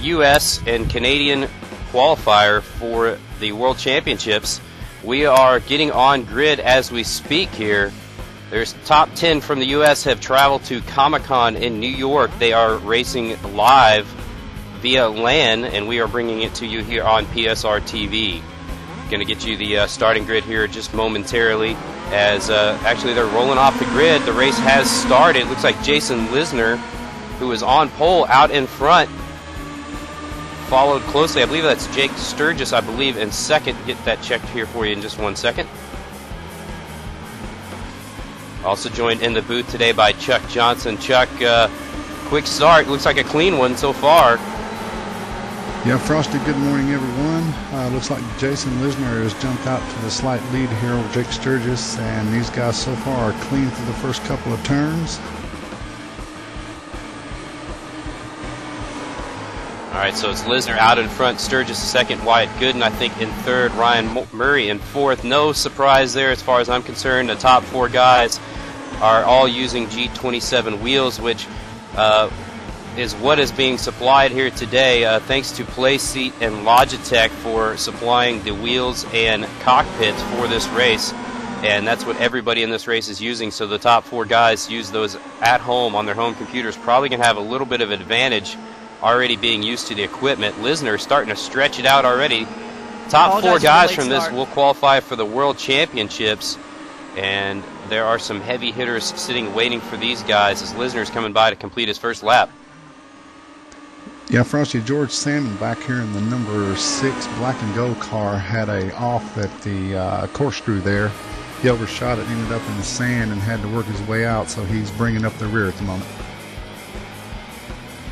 U.S. and Canadian qualifier for the World Championships. We are getting on grid as we speak here. There's top 10 from the U.S. have traveled to Comic-Con in New York. They are racing live via LAN, and we are bringing it to you here on PSR TV. Going to get you the starting grid here just momentarily, as actually they're rolling off the grid. The race has started. Looks like Jason Lisner, who is on pole out in front, followed closely. I believe that's Jake Sturgis, I believe, in second. Get that checked here for you in just 1 second. Also joined in the booth today by Chuck Johnson. Chuck, quick start. Looks like a clean one so far. Yeah, Frosty, good morning, everyone. Looks like Jason Lisner has jumped out to the slight lead here with Jake Sturgis, and these guys so far are clean through the first couple of turns. All right, so it's Lisner out in front, Sturgis second, Wyatt Gooden, I think, in third, Ryan Murray in fourth. No surprise there as far as I'm concerned. The top four guys are all using G27 wheels, which is what is being supplied here today, thanks to Playseat and Logitech for supplying the wheels and cockpits for this race. And that's what everybody in this race is using, so the top four guys use those at home on their home computers. Probably going to have a little bit of advantage already being used to the equipment. Lisner starting to stretch it out already. Top four guys from this will qualify for the World Championships, and there are some heavy hitters sitting waiting for these guys as Lisner's coming by to complete his first lap. Yeah, Frosty, George Salmon back here in the number 6 black and gold car had a off at the corkscrew there. He overshot it, ended up in the sand, and had to work his way out, so he's bringing up the rear at the moment.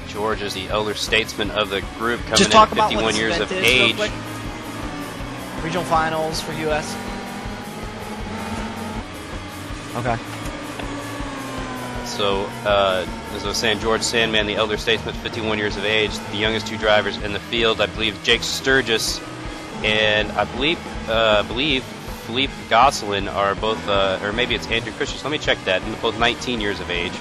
George is the elder statesman of the group, coming in 51 years of age. Regional finals for U.S. Okay. So, as I was saying, George Sandman, the elder statesman, 51 years of age, the youngest two drivers in the field. I believe Jake Sturgis and I believe Philippe Gosselin are both, or maybe it's Andrew Christensen. Let me check that. And both 19 years of age.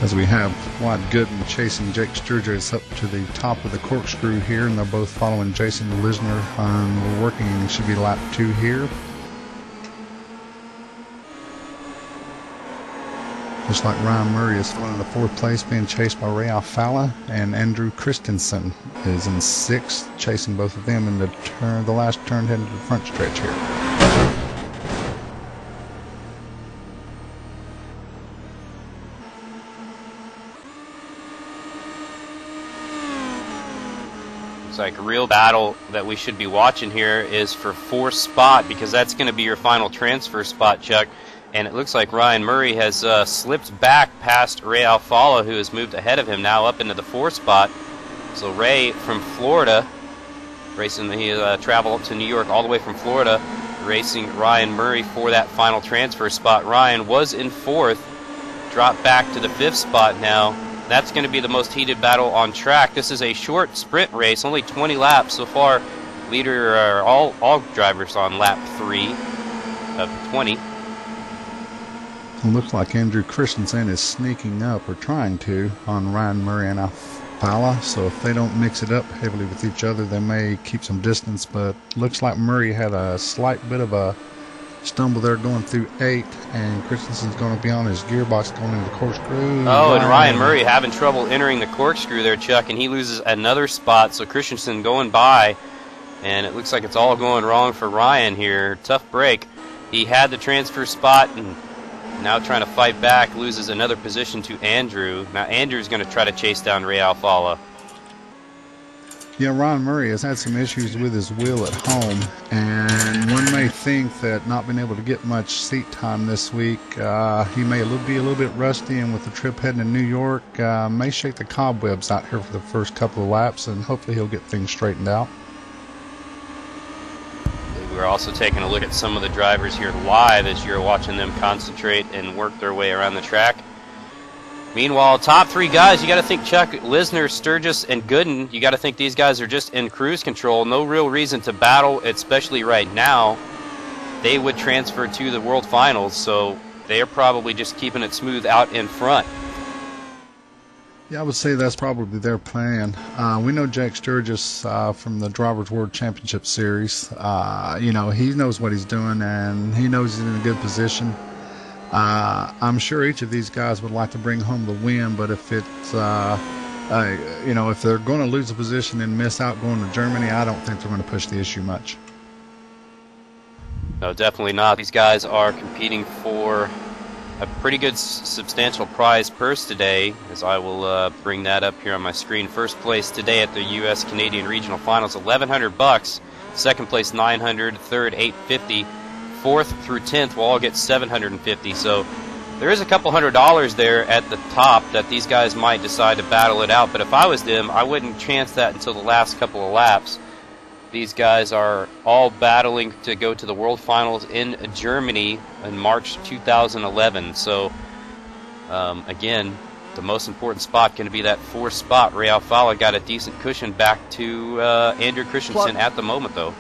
As we have Wyatt Gooden chasing Jake Sturgis up to the top of the corkscrew here, and they're both following Jason Lisner. We're working, should be lap 2 here. Just like Ryan Murray is still in the 4th place, being chased by Ray Alfala, and Andrew Christensen is in 6th, chasing both of them in the last turn heading to the front stretch here. It's like a real battle that we should be watching here is for 4th spot, because that's going to be your final transfer spot, Chuck. And it looks like Ryan Murray has slipped back past Ray Alfala, who has moved ahead of him now up into the 4th spot. So Ray from Florida, racing, he traveled to New York all the way from Florida, racing Ryan Murray for that final transfer spot. Ryan was in 4th, dropped back to the 5th spot now. That's going to be the most heated battle on track. This is a short sprint race, only 20 laps so far. Leader are all drivers on lap 3 of 20. It looks like Andrew Christensen is sneaking up, or trying to, on Ryan Murray and Alfala. So if they don't mix it up heavily with each other, they may keep some distance. But looks like Murray had a slight bit of a stumble there going through 8, and Christensen's going to be on his gearbox going into the corkscrew. Oh, and Ryan Murray having trouble entering the corkscrew there, Chuck, and he loses another spot. So Christensen going by, and it looks like it's all going wrong for Ryan here. Tough break. He had the transfer spot, and now trying to fight back, loses another position to Andrew. Now Andrew's going to try to chase down Ray Alfala. Yeah, Ryan Murray has had some issues with his wheel at home, and one may think that not being able to get much seat time this week, he may be a little bit rusty, and with the trip heading to New York, may shake the cobwebs out here for the first couple of laps, and hopefully he'll get things straightened out. We're also taking a look at some of the drivers here live as you're watching them concentrate and work their way around the track. Meanwhile, top 3 guys, you got to think Chuck, Lisner, Sturgis, and Gooden. You got to think these guys are just in cruise control. No real reason to battle, especially right now. They would transfer to the World Finals, so they are probably just keeping it smooth out in front. Yeah, I would say that's probably their plan. We know Jake Sturgis from the Drivers' World Championship Series. You know, he knows what he's doing, and he knows he's in a good position. I'm sure each of these guys would like to bring home the win, but if it's, you know, if they're going to lose a position and miss out going to Germany, I don't think they're going to push the issue much. No, definitely not. These guys are competing for a pretty good substantial prize purse today, as I will bring that up here on my screen. First place today at the U.S. Canadian Regional Finals, $1,100. Second place, $900. Third, $850. Fourth through 10th will all get $750. So there is a couple $100 there at the top that these guys might decide to battle it out. But if I was them, I wouldn't chance that until the last couple of laps. These guys are all battling to go to the World Finals in Germany in March 2011. So, again, the most important spot going to be that fourth spot. Ray Alfala got a decent cushion back to Andrew Christensen at the moment, though.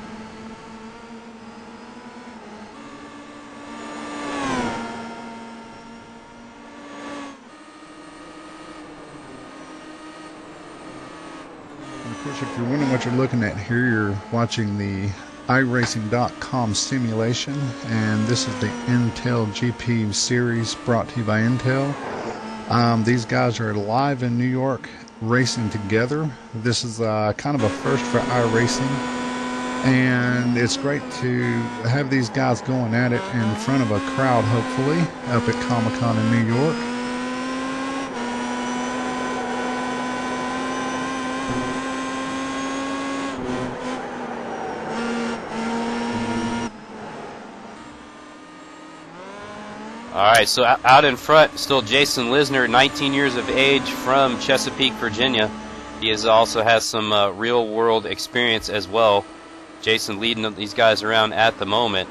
Of course, if you're wondering what you're looking at here, you're watching the iRacing.com simulation, and this is the Intel GP series brought to you by Intel. These guys are live in New York racing together. This is kind of a first for iRacing, and it's great to have these guys going at it in front of a crowd, hopefully, up at Comic-Con in New York. Alright, so out in front, still Jason Lisner, 19 years of age, from Chesapeake, Virginia. He also has some real-world experience as well. Jason leading these guys around at the moment.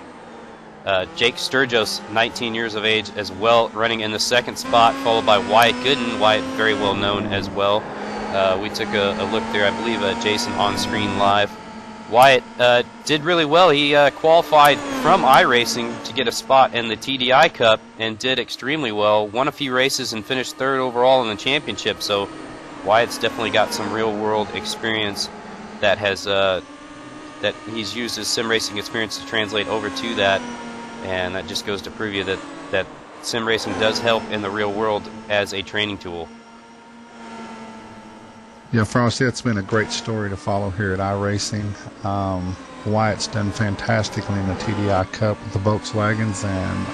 Jake Sturgis, 19 years of age as well, running in the second spot, followed by Wyatt Gooden. Wyatt, very well known as well. We took a look there, I believe, Jason on screen live. Wyatt did really well. He qualified from iRacing to get a spot in the TDI Cup and did extremely well. Won a few races and finished third overall in the championship. So Wyatt's definitely got some real-world experience that has that he's used his sim racing experience to translate over to that, and that just goes to prove you that sim racing does help in the real world as a training tool. Yeah, Frosty, it's been a great story to follow here at iRacing. Wyatt's done fantastically in the TDI Cup with the Volkswagens, and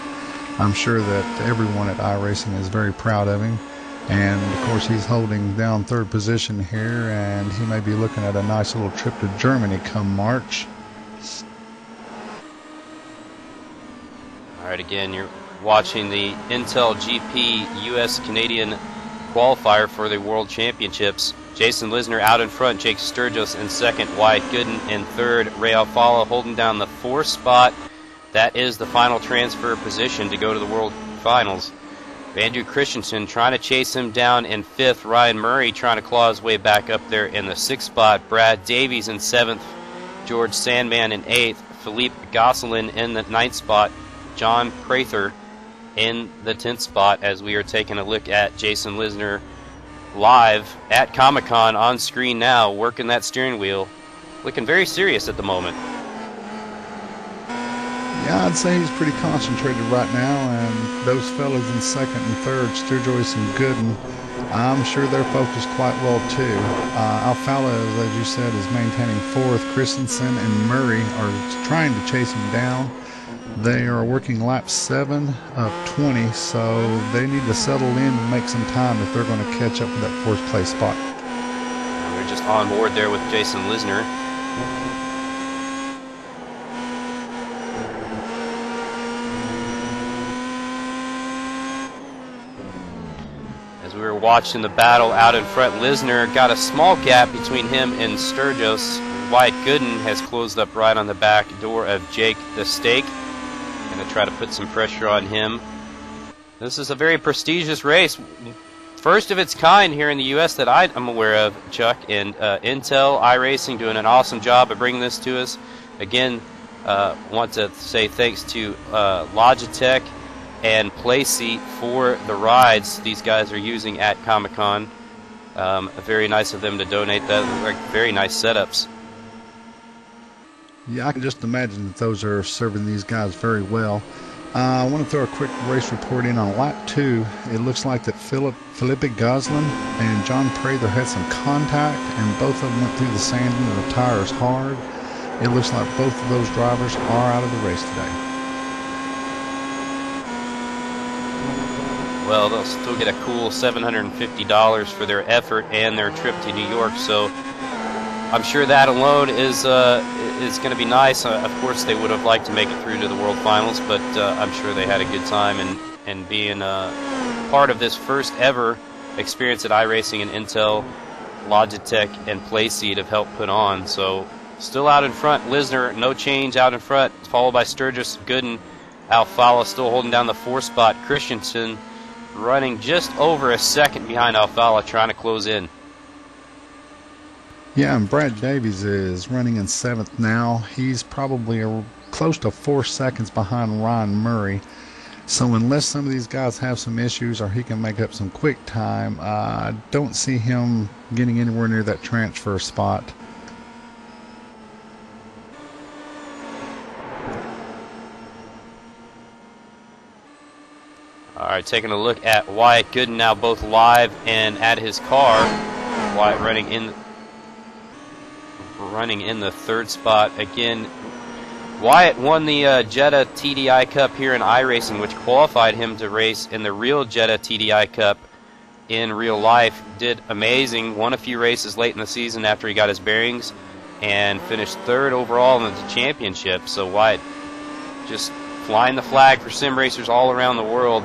I'm sure that everyone at iRacing is very proud of him. And, of course, he's holding down third position here, and he may be looking at a nice little trip to Germany come March. All right, again, you're watching the Intel GP US Canadian qualifier for the World Championships. Jason Lisner out in front, Jake Sturgis in second, Wyatt Gooden in third, Ray Alfala holding down the fourth spot. That is the final transfer position to go to the World Finals. Andrew Christensen trying to chase him down in fifth, Ryan Murray trying to claw his way back up there in the sixth spot, Brad Davies in seventh, George Sandman in eighth, Philippe Gosselin in the ninth spot, John Prather in the 10th spot, as we are taking a look at Jason Lisner live at Comic-Con on screen now, working that steering wheel, looking very serious at the moment. Yeah, I'd say he's pretty concentrated right now, and those fellas in second and third, Sturgis and Gooden, I'm sure they're focused quite well too. Alfala, as you said, is maintaining fourth. Christensen and Murray are trying to chase him down. They are working lap 7 of 20, so they need to settle in and make some time if they're going to catch up with that fourth place spot. We're just on board there with Jason Lisner. As we were watching the battle out in front, Lisner got a small gap between him and Sturgis. Wyatt Gooden has closed up right on the back door of Jake the Steak. Going to try to put some pressure on him. This is a very prestigious race. First of its kind here in the U.S. that I'm aware of, Chuck. And Intel iRacing doing an awesome job of bringing this to us. Again, want to say thanks to Logitech and play seat for the rides these guys are using at Comic-Con. Very nice of them to donate that. Like, very nice setups. Yeah, I can just imagine that those are serving these guys very well. I want to throw a quick race report in on lap 2. It looks like that Felipe Gosselin and John Prather had some contact, and both of them went through the sanding and the tires hard. It looks like both of those drivers are out of the race today. Well, they'll still get a cool $750 for their effort and their trip to New York, so I'm sure that alone is going to be nice. Of course, they would have liked to make it through to the World Finals, but I'm sure they had a good time, and being part of this first ever experience at iRacing and Intel, Logitech, and Playseat have helped put on. So still out in front, Lisner, no change out in front, followed by Sturgis, Gooden, Alfala still holding down the 4th spot. Christensen running just over a second behind Alfala, trying to close in. Yeah, and Brad Davies is running in 7th now. He's probably close to 4 seconds behind Ryan Murray. So unless some of these guys have some issues or he can make up some quick time, I don't see him getting anywhere near that transfer spot. All right, taking a look at Wyatt Gooden now, both live and at his car. Wyatt running in the 3rd spot again. Wyatt won the Jetta TDI Cup here in iRacing, which qualified him to race in the real Jetta TDI Cup in real life. Did amazing, won a few races late in the season after he got his bearings, and finished 3rd overall in the championship. So Wyatt just flying the flag for sim racers all around the world,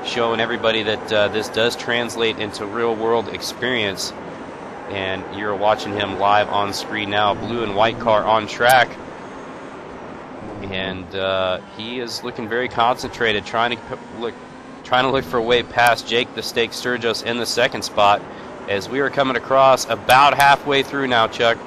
showing everybody that this does translate into real world experience. And you're watching him live on screen now. Blue and white car on track, and he is looking very concentrated, trying to look for a way past Jake the Steak Sturgis in the 2nd spot, as we are coming across about halfway through now, Chuck.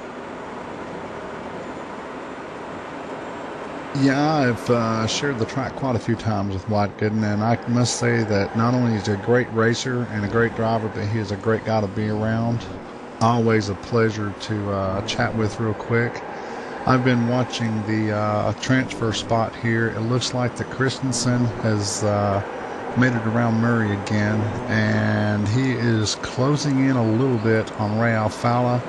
Yeah, I've shared the track quite a few times with Wyatt Gooden, and I must say that not only is he a great racer and a great driver, but he is a great guy to be around. Always a pleasure to chat with real quick. I've been watching the transfer spot here. It looks like that Christensen has made it around Murray again, and he is closing in a little bit on Ray Alfala.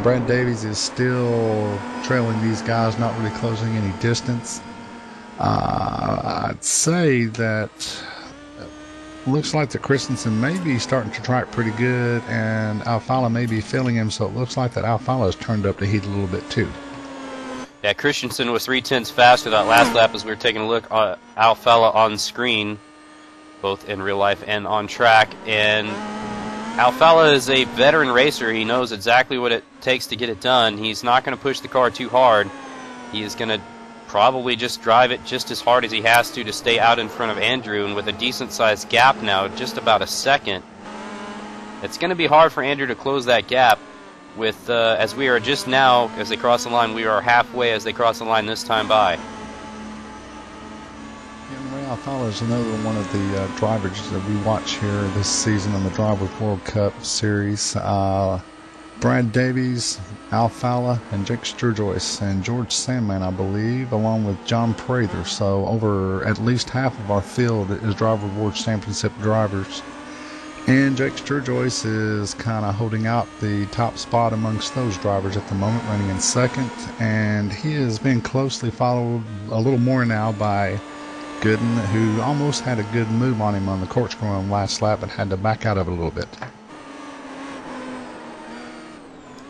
Brad Davies is still trailing these guys, not really closing any distance. I'd say that looks like that Christensen may be starting to track pretty good, and Alfala may be filling him, so it looks like that Alfala has turned up the heat a little bit too. Yeah, Christensen was 3/10 faster that last lap as we were taking a look at Alfala on screen, both in real life and on track. And Alfala is a veteran racer. He knows exactly what it takes to get it done. He's not going to push the car too hard. He is going to probably just drive it just as hard as he has to stay out in front of Andrew, and with a decent sized gap now, just about a second, it's going to be hard for Andrew to close that gap with as we are just now, as they cross the line, we are halfway as they cross the line this time by. Ray Alfala is another one of the drivers that we watch here this season in the Drivers World Cup Series. Brad Davies, Alfala, and Jake Sturgis, and George Sandman, I believe, along with John Prather. So over at least half of our field is Driver World Championship drivers. And Jake Sturgis is kind of holding out the top spot amongst those drivers at the moment, running in 2nd. And he is being closely followed a little more now by Gooden, who almost had a good move on him on the corkscrew on last lap, but had to back out of it a little bit.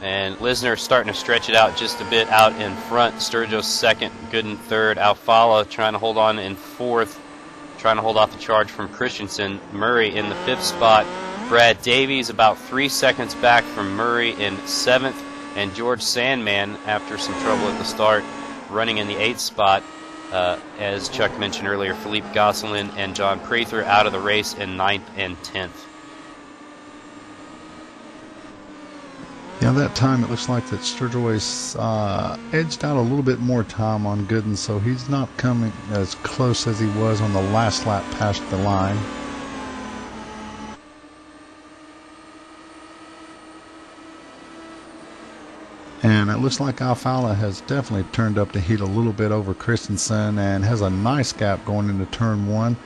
And Lisner starting to stretch it out just a bit out in front. Sturgis 2nd, Gooden 3rd. Alfala trying to hold on in 4th, trying to hold off the charge from Christensen. Murray in the 5th spot. Brad Davies about 3 seconds back from Murray in 7th. And George Sandman, after some trouble at the start, running in the 8th spot. As Chuck mentioned earlier, Philippe Gosselin and John Prather out of the race in 9th and 10th. Yeah, that time it looks like that Sturgis edged out a little bit more time on Gooden, so he's not coming as close as he was on the last lap past the line. And it looks like Alfala has definitely turned up the heat a little bit over Christensen and has a nice gap going into turn one.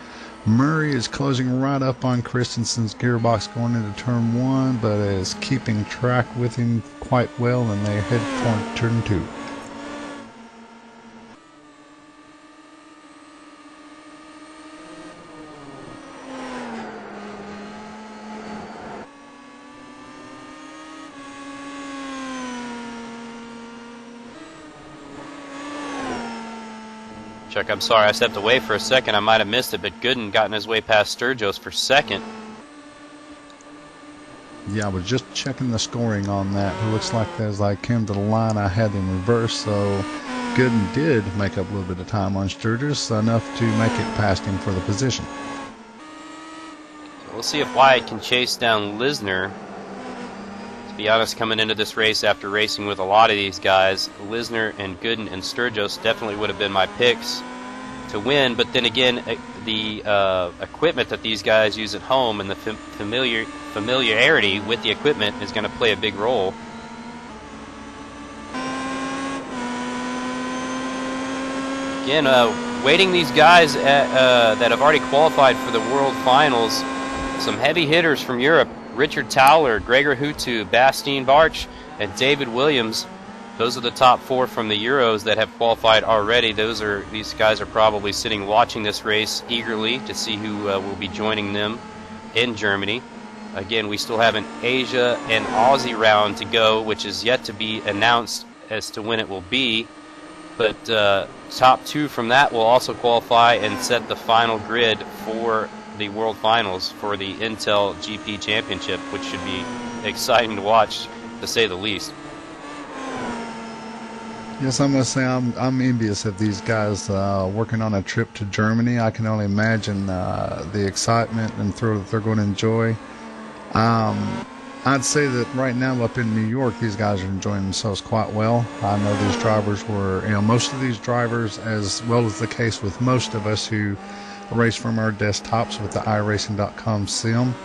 Murray is closing right up on Christensen's gearbox going into turn one, but is keeping track with him quite well, and they head for turn two. Chuck, I'm sorry, I stepped away for a second. I might have missed it, but Gooden got in his way past Sturgis for second. Yeah, I was just checking the scoring on that. It looks like as I came to the line, I had them reversed, so Gooden did make up a little bit of time on Sturgis, enough to make it past him for the position. So we'll see if Wyatt can chase down Lisner. To be honest, coming into this race after racing with a lot of these guys, Lisner and Gooden and Sturgis definitely would have been my picks to win. But then again, the equipment that these guys use at home and the familiarity with the equipment is going to play a big role. Again, waiting these guys that have already qualified for the World Finals, some heavy hitters from Europe. Richard Towler, Gregor Hutu, Bastien Barch, and David Williams. Those are the top four from the Euros that have qualified already. These guys are probably sitting watching this race eagerly to see who will be joining them in Germany. Again, we still have an Asia and Aussie round to go, which is yet to be announced as to when it will be. But top two from that will also qualify and set the final grid for the World Finals for the Intel GP Championship, which should be exciting to watch, to say the least. Yes, I must say I'm envious of these guys working on a trip to Germany. I can only imagine the excitement and thrill that they're going to enjoy. I'd say that right now up in New York, these guys are enjoying themselves quite well. I know these drivers were, most of these drivers, as well as the case with most of us who race from our desktops with the iRacing.com sim,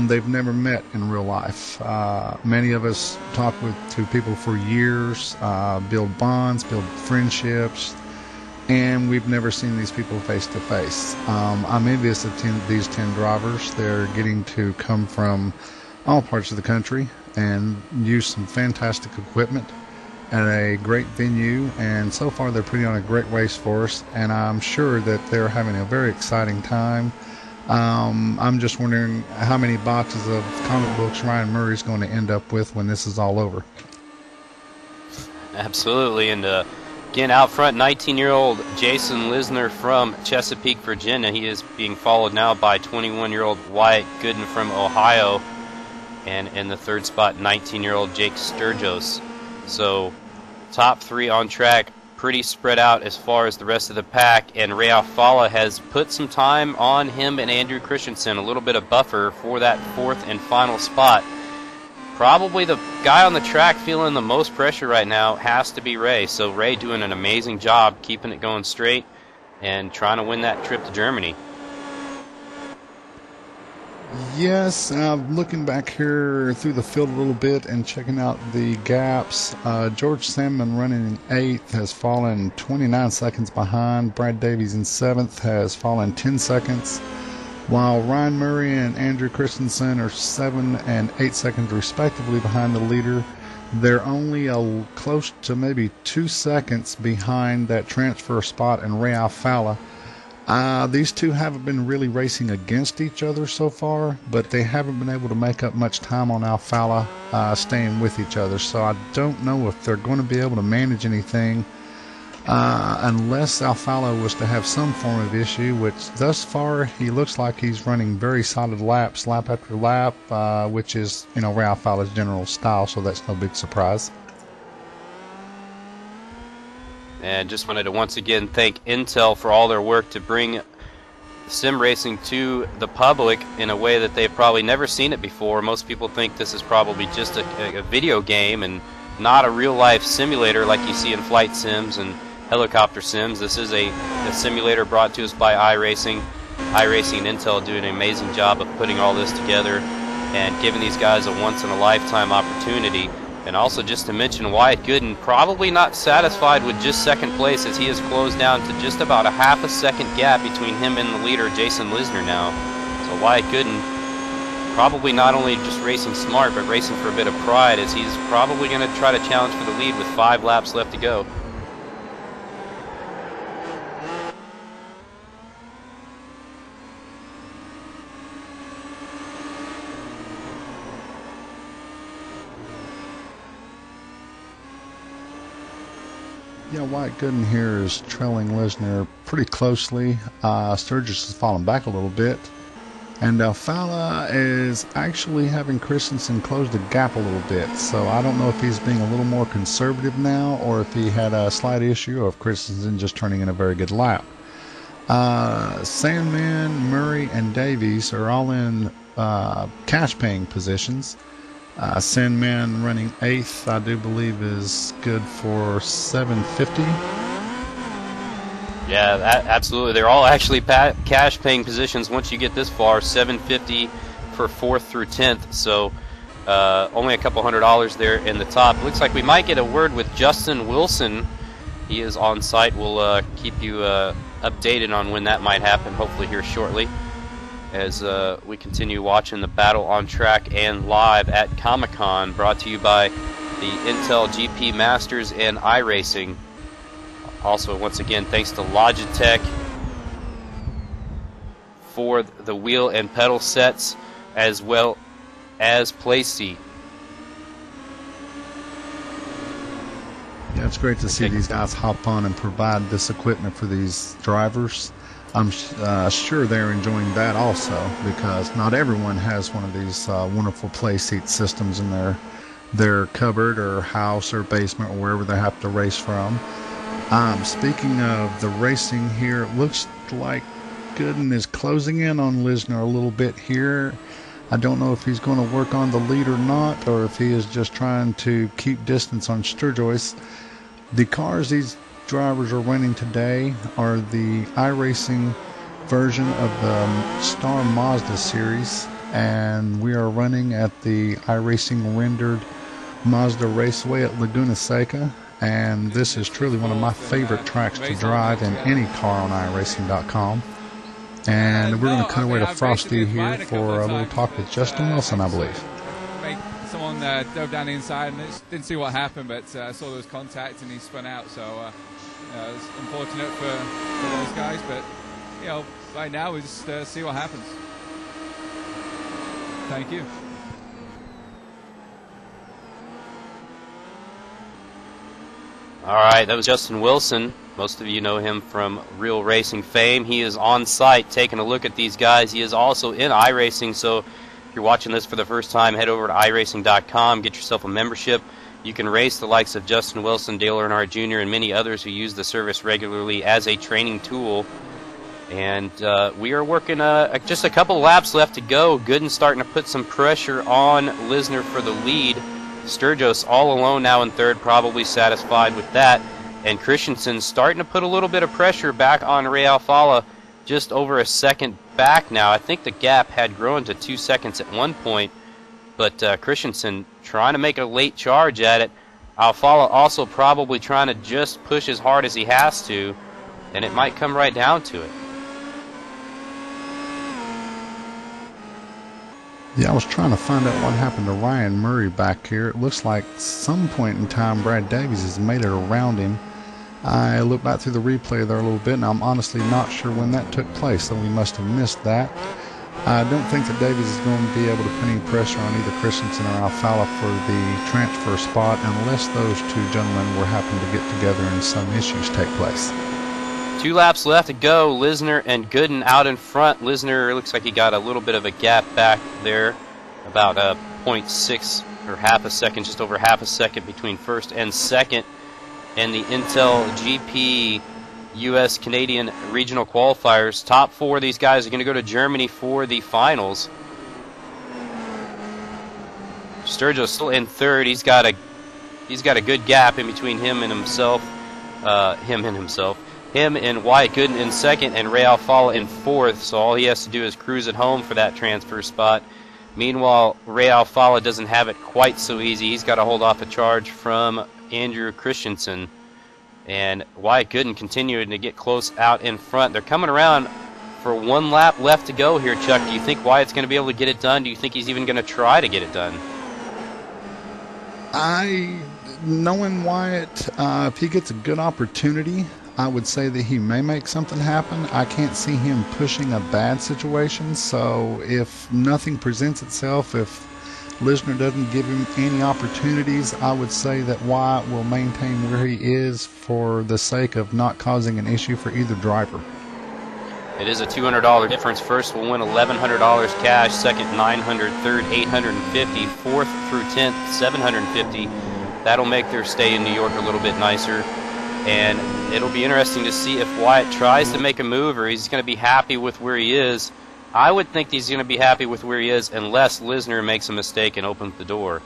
they've never met in real life. Many of us talk to people for years, build bonds, build friendships, and we've never seen these people face to face. I'm envious of these 10 drivers. They're getting to come from all parts of the country and use some fantastic equipment at a great venue, and so far they're putting on a great race for us, and I'm sure that they're having a very exciting time. I'm just wondering how many boxes of comic books Ryan Murray's going to end up with when this is all over. Absolutely, and again, out front, 19-year-old Jason Lisner from Chesapeake, Virginia. He is being followed now by 21-year-old Wyatt Gooden from Ohio, and in the third spot, 19-year-old Jake Sturgis. So top three on track, pretty spread out as far as the rest of the pack, and Ray Alfala has put some time on him and Andrew Christensen, a little bit of buffer for that fourth and final spot. Probably the guy on the track feeling the most pressure right now has to be Ray. So Ray doing an amazing job keeping it going straight and trying to win that trip to Germany. Yes, looking back here through the field a little bit and checking out the gaps, George Salmon running in 8th has fallen 29 seconds behind. Brad Davies in 7th has fallen 10 seconds, while Ryan Murray and Andrew Christensen are 7 and 8 seconds respectively behind the leader. They're only close to maybe 2 seconds behind that transfer spot in Ray Alfala. These two haven't been really racing against each other so far, but they haven't been able to make up much time on Alfala staying with each other. So I don't know if they're going to be able to manage anything unless Alfala was to have some form of issue, which thus far he looks like he's running very solid laps, lap after lap, which is, Ray Alfala's general style, so that's no big surprise. And just wanted to once again thank Intel for all their work to bring sim racing to the public in a way that they've probably never seen it before. Most people think this is probably just a video game and not a real-life simulator like you see in flight sims and helicopter sims. This is a simulator brought to us by iRacing. iRacing and Intel doing an amazing job of putting all this together and giving these guys a once-in-a-lifetime opportunity. And also, just to mention, Wyatt Gooden probably not satisfied with just second place, as he has closed down to just about a half a second gap between him and the leader, Jason Lisner, now. So Wyatt Gooden probably not only just racing smart, but racing for a bit of pride, as he's probably going to try to challenge for the lead with 5 laps left to go. Yeah, Wyatt Gooden here is trailing Lisner pretty closely. Sturgis is falling back a little bit. And Alfala is actually having Christensen close the gap a little bit. So I don't know if he's being a little more conservative now, or if he had a slight issue, or if Christensen just turning in a very good lap. Sandman, Murray, and Davies are all in cash paying positions. Sandman running 8th, I do believe, is good for $750. Yeah, absolutely. They're all actually cash paying positions once you get this far. $750 for 4th through 10th. So only a couple $100 there in the top. Looks like we might get a word with Justin Wilson. He is on site. We'll keep you updated on when that might happen, hopefully here shortly, as we continue watching the battle on track and live at Comic-Con, brought to you by the Intel GP Masters and iRacing. Also, once again, thanks to Logitech for the wheel and pedal sets, as well as Playseat. Yeah, it's great to see these guys hop on and provide this equipment for these drivers. I'm sure they're enjoying that also, because not everyone has one of these wonderful Playseat systems in their cupboard or house or basement or wherever they have to race from. Speaking of the racing here, it looks like Gooden is closing in on Lisner a little bit here. I don't know if he's going to work on the lead or not, or if he is just trying to keep distance on Sturgis. The cars these drivers are running today are the iRacing version of the Star Mazda series, and we are running at the iRacing rendered Mazda Raceway at Laguna Seca. And this is truly one of my favorite tracks to drive in any car on iRacing.com. And we're going to cut away to Frosty here for a little talk with Justin Wilson, I believe. Someone dove down the inside and didn't see what happened, but saw there was contact and he spun out. So it's unfortunate for those guys, but right now we just see what happens. Thank you. All right, that was Justin Wilson. Most of you know him from Real Racing fame. He is on site taking a look at these guys. He is also in iRacing, so if you're watching this for the first time, head over to iRacing.com, get yourself a membership. You can race the likes of Justin Wilson, Dale Earnhardt Jr., and many others who use the service regularly as a training tool. And we are working just a couple laps left to go. Gooden starting to put some pressure on Lisner for the lead. Sturgis all alone now in 3rd, probably satisfied with that. And Christensen starting to put a little bit of pressure back on Ray Alfala, just over a second back now. I think the gap had grown to 2 seconds at one point, but Christensen trying to make a late charge at it. Alfala also probably trying to just push as hard as he has to, and it might come right down to it. Yeah, I was trying to find out what happened to Ryan Murray back here. It looks like some point in time Brad Davies has made it around him. I looked back through the replay there a little bit, and I'm honestly not sure when that took place, so we must have missed that. I don't think that Davies is going to be able to put any pressure on either Christensen or Alfala for the transfer spot unless those two gentlemen were happen to get together and some issues take place. 2 laps left to go. Lisner and Gooden out in front. Lisner looks like he got a little bit of a gap back there, about 0.6 or half a second, just over half a second between 1st and 2nd. And the Intel GP U.S. Canadian regional qualifiers. Top 4 of these guys are going to go to Germany for the finals. Sturgis still in third. He's got a good gap in between him and himself. Him and Wyatt Gooden in second, and Ray Alfala in fourth. So all he has to do is cruise it home for that transfer spot. Meanwhile, Ray Alfala doesn't have it quite so easy. He's got to hold off a charge from Andrew Christensen. And Wyatt Gooden continuing to get close out in front. They're coming around for 1 lap left to go here, Chuck. Do you think Wyatt's going to be able to get it done? Do you think he's even going to try to get it done? Knowing Wyatt, if he gets a good opportunity, I would say that he may make something happen. I can't see him pushing a bad situation, so if nothing presents itself, if Lisner doesn't give him any opportunities, I would say that Wyatt will maintain where he is for the sake of not causing an issue for either driver. It is a $200 difference. First will win $1,100 cash, second $900, third $850, fourth through 10th $750. That'll make their stay in New York a little bit nicer. And it'll be interesting to see if Wyatt tries to make a move or he's going to be happy with where he is. I would think he's going to be happy with where he is unless Lisner makes a mistake and opens the door.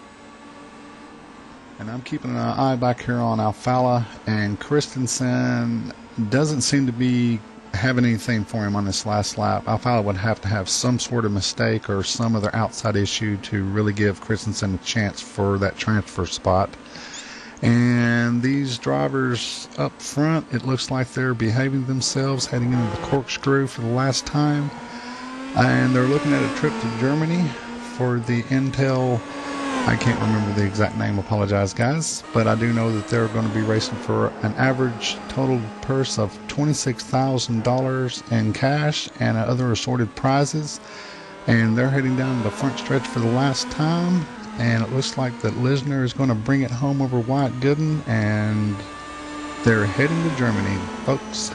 And I'm keeping an eye back here on Alfala, and Christensen doesn't seem to be having anything for him on this last lap. Alfala would have to have some sort of mistake or some other outside issue to really give Christensen a chance for that transfer spot. And these drivers up front, it looks like they're behaving themselves, heading into the corkscrew for the last time. And they're looking at a trip to Germany for the Intel. I can't remember the exact name, apologize guys, but I do know that they're going to be racing for an average total purse of $26,000 in cash and other assorted prizes. And they're heading down the front stretch for the last time. And it looks like that Lisner is going to bring it home over Wyatt Gooden, and they're heading to Germany, folks.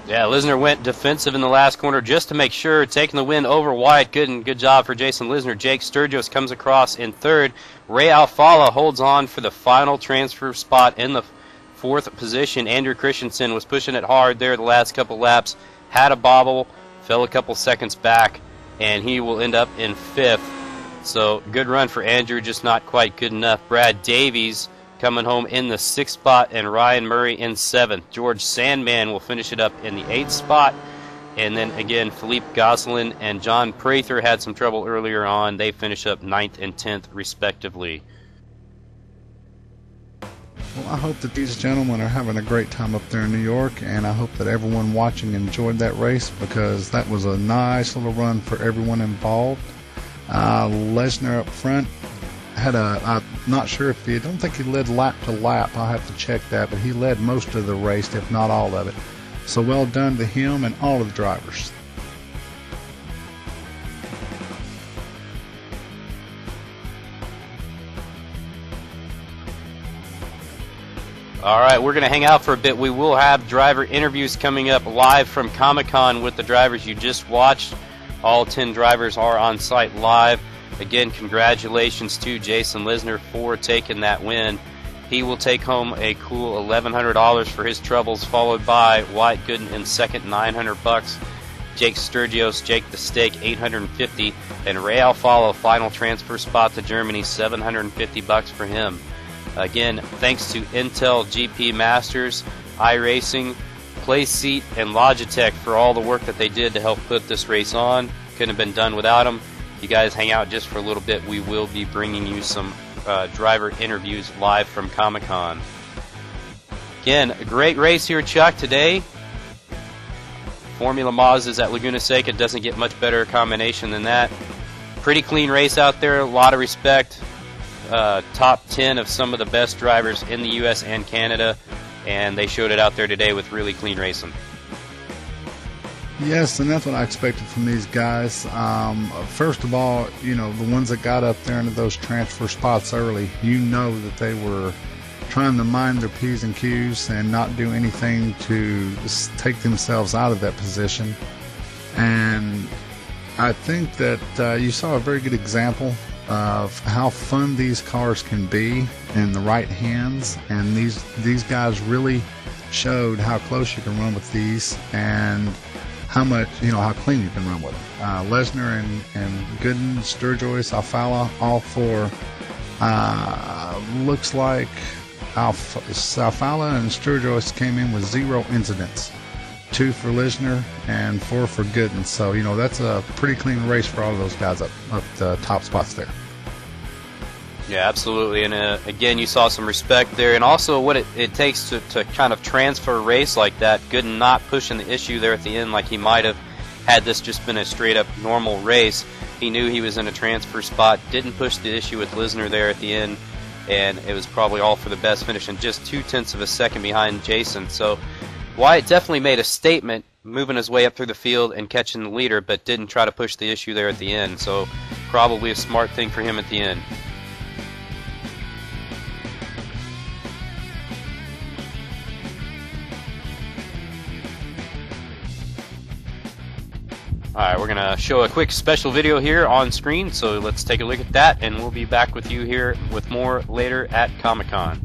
Yeah, Lisner went defensive in the last corner just to make sure, taking the win over Wyatt Gooden. Good job for Jason Lisner. Jake Sturgis comes across in third. Ray Alfala holds on for the final transfer spot in the fourth position. Andrew Christensen was pushing it hard there the last couple laps, had a bobble, fell a couple seconds back, and he will end up in fifth. So good run for Andrew, just not quite good enough. Brad Davies coming home in the 6th spot, and Ryan Murray in 7th. George Sandman will finish it up in the 8th spot. And then again, Philippe Gosselin and John Prather had some trouble earlier on. They finish up 9th and 10th respectively. Well, I hope that these gentlemen are having a great time up there in New York, and I hope that everyone watching enjoyed that race, because that was a nice little run for everyone involved. Lesnar up front had I'm not sure if I don't think he led lap to lap. I'll have to check that, but he led most of the race, if not all of it. So well done to him and all of the drivers. All right, we're going to hang out for a bit. We will have driver interviews coming up live from Comic-Con with the drivers you just watched. All 10 drivers are on site live. Again, congratulations to Jason Lisner for taking that win. He will take home a cool $1,100 for his troubles, followed by Wyatt Gooden in second, $900. Jake Sturgios, Jake the Steak, $850, and Ray Alfala, final transfer spot to Germany, $750 for him. Again, thanks to Intel GP Masters, iRacing, Playseat, and Logitech for all the work that they did to help put this race on. Couldn't have been done without them. You guys hang out just for a little bit. We will be bringing you some driver interviews live from Comic-Con. Again, a great race here, Chuck, today. Formula Mazdas at Laguna Seca doesn't get much better combination than that. Pretty clean race out there, a lot of respect. Top 10 of some of the best drivers in the U.S. and Canada, and they showed it out there today with really clean racing. Yes, and that's what I expected from these guys. First of all, you know, the ones that got up there into those transfer spots early, you know that they were trying to mind their P's and Q's and not do anything to take themselves out of that position. And I think that you saw a very good example of how fun these cars can be in the right hands, and these guys really showed how close you can run with these and how much, how clean you can run with them. Lesnar and Gooden, Sturgis, Alfala, all four. Looks like Alfala and Sturgis came in with 0 incidents. 2 for Lesnar and 4 for Gooden. So, that's a pretty clean race for all of those guys up the top spots there. Yeah, absolutely. And again, you saw some respect there. And also what it takes to kind of transfer a race like that. Gooden not pushing the issue there at the end like he might have had this just been a straight-up normal race. He knew he was in a transfer spot, didn't push the issue with Lesnar there at the end, and it was probably all for the best finish and just 0.2 of a second behind Jason. So Wyatt definitely made a statement moving his way up through the field and catching the leader, but didn't try to push the issue there at the end. So probably a smart thing for him at the end. Alright, we're going to show a quick special video here on screen, so let's take a look at that, and we'll be back with you here with more later at Comic-Con.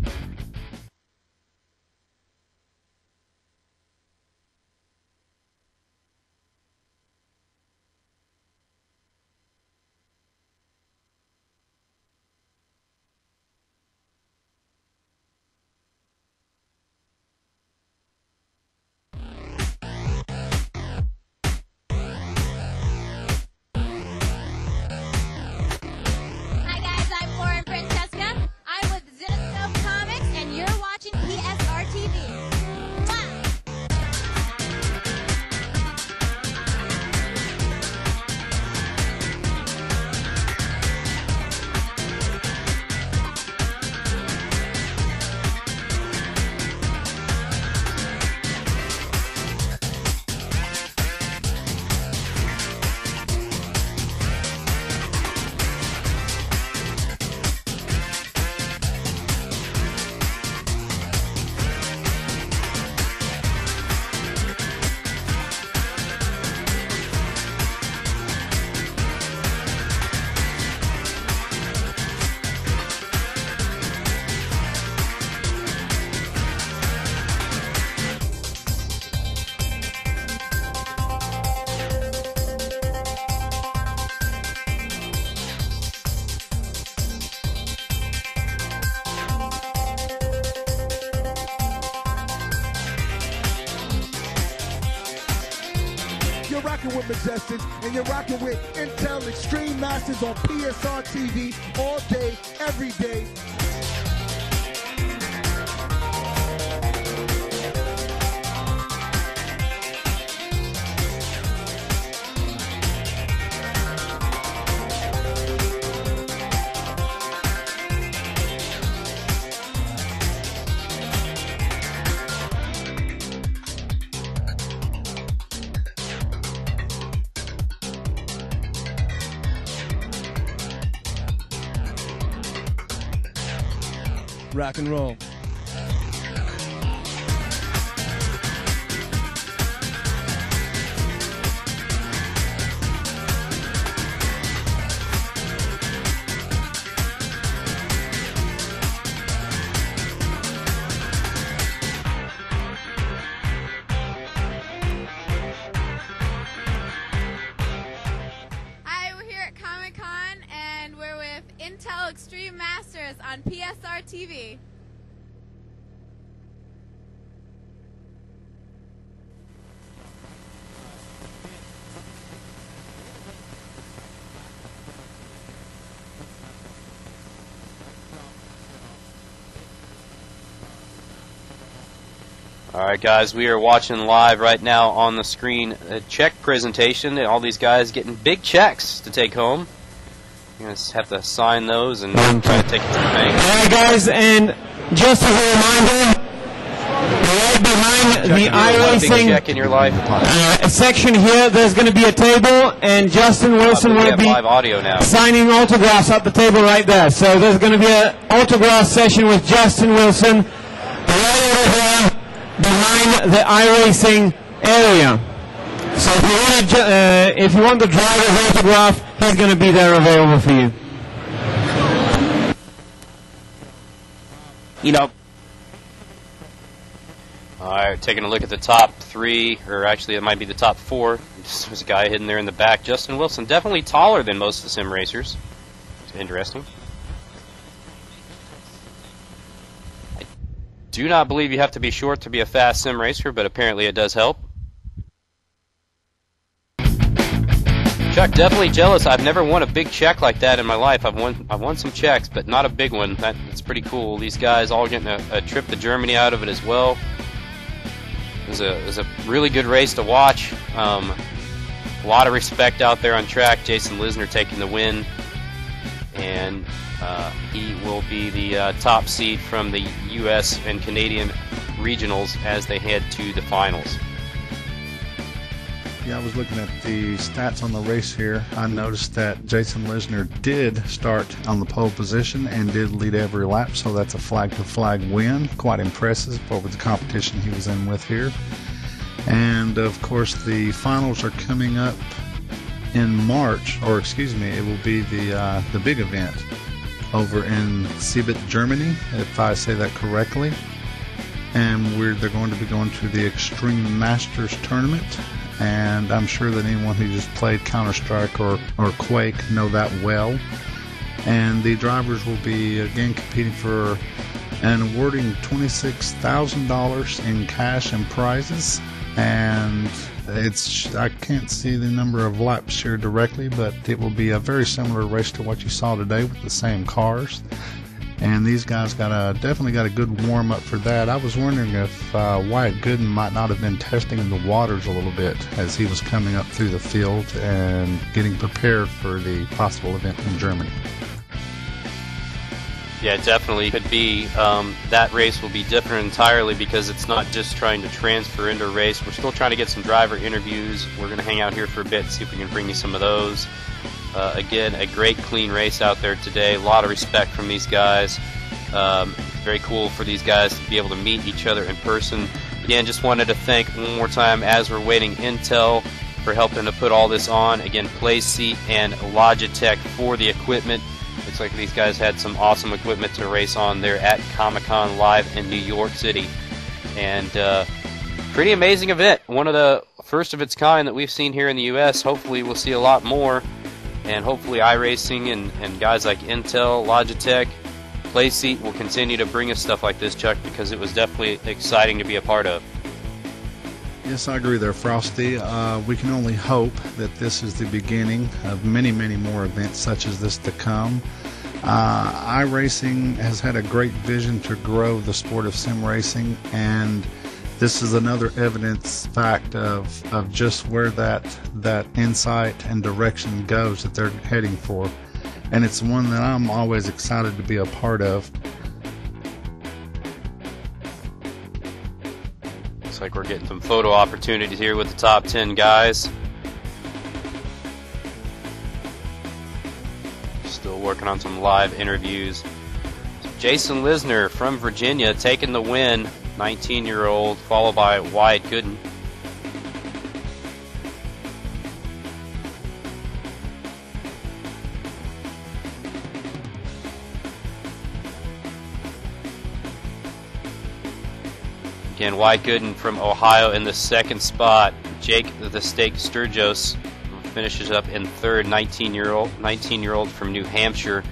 You're rocking with Majestic, and you're rocking with Intel Extreme Masters on PSR TV all day, every day. Rock and roll. Hi, we're here at Comic-Con and we're with Intel Extreme Masters on PSR TV. Alright guys, we are watching live right now on the screen a check presentation. All these guys getting big checks to take home. You're going to have to sign those and try to take it to the bank. Alright guys, and just as a reminder, right behind the iRacing check in your life. Section here, there's going to be a table, and Justin Wilson will be live audio now. signing autographs at the table right there. So there's going to be an autograph session with Justin Wilson right over here behind the iRacing area. So if you want the driver's autograph, he's going to be there available for you. You know, All right, taking a look at the top 3, or actually it might be the top 4. There's a guy hidden there in the back. Justin Wilson, definitely taller than most of the sim racers. It's interesting. I do not believe you have to be short to be a fast sim racer, but apparently it does help. Chuck, definitely jealous. I've never won a big check like that in my life. I've won some checks, but not a big one. That's pretty cool. These guys all getting a trip to Germany out of it as well. It was a really good race to watch. A lot of respect out there on track. Jason Lisner taking the win, and he will be the top seed from the U.S. and Canadian regionals as they head to the finals. Yeah, I was looking at the stats on the race here. I noticed that Jason Lisner did start on the pole position and did lead every lap, so that's a flag-to-flag win. Quite impressive over the competition he was in with here. And, of course, the finals are coming up in March, or excuse me, it will be the big event over in Siebert, Germany, if I say that correctly. And they're going to be going to the Extreme Masters tournament. And I'm sure that anyone who just played Counter-Strike or Quake know that well. And the drivers will be again competing for and awarding $26,000 in cash and prizes. And I can't see the number of laps here directly, but it will be a very similar race to what you saw today with the same cars. And these guys definitely got a good warm up for that. I was wondering if Wyatt Gooden might not have been testing the waters a little bit as he was coming up through the field and getting prepared for the possible event in Germany. Yeah, it definitely could be. That race will be different entirely because it's not just trying to transfer into a race. We're still trying to get some driver interviews. We're going to hang out here for a bit and see if we can bring you some of those. Again, a great clean race out there today. A lot of respect from these guys. Very cool for these guys to be able to meet each other in person. Again, just wanted to thank one more time as we're waiting Intel for helping to put all this on. Again, Playseat and Logitech for the equipment. Looks like these guys had some awesome equipment to race on there at Comic-Con Live in New York City. And pretty amazing event. One of the first of its kind that we've seen here in the U.S. Hopefully we'll see a lot more. And hopefully iRacing and guys like Intel, Logitech, Playseat will continue to bring us stuff like this, Chuck, because it was definitely exciting to be a part of. Yes, I agree there, Frosty. We can only hope that this is the beginning of many, many more events such as this to come. iRacing has had a great vision to grow the sport of sim racing, and this is another evidence fact of just where that insight and direction goes that they're heading for. And it's one that I'm always excited to be a part of. Looks like we're getting some photo opportunities here with the top 10 guys. Still working on some live interviews. Jason Lisner from Virginia taking the win, 19-year-old, followed by Wyatt Gooden. Again, Wyatt Gooden from Ohio in the second spot. Jake the Steak Sturgis finishes up in third, 19-year-old from New Hampshire.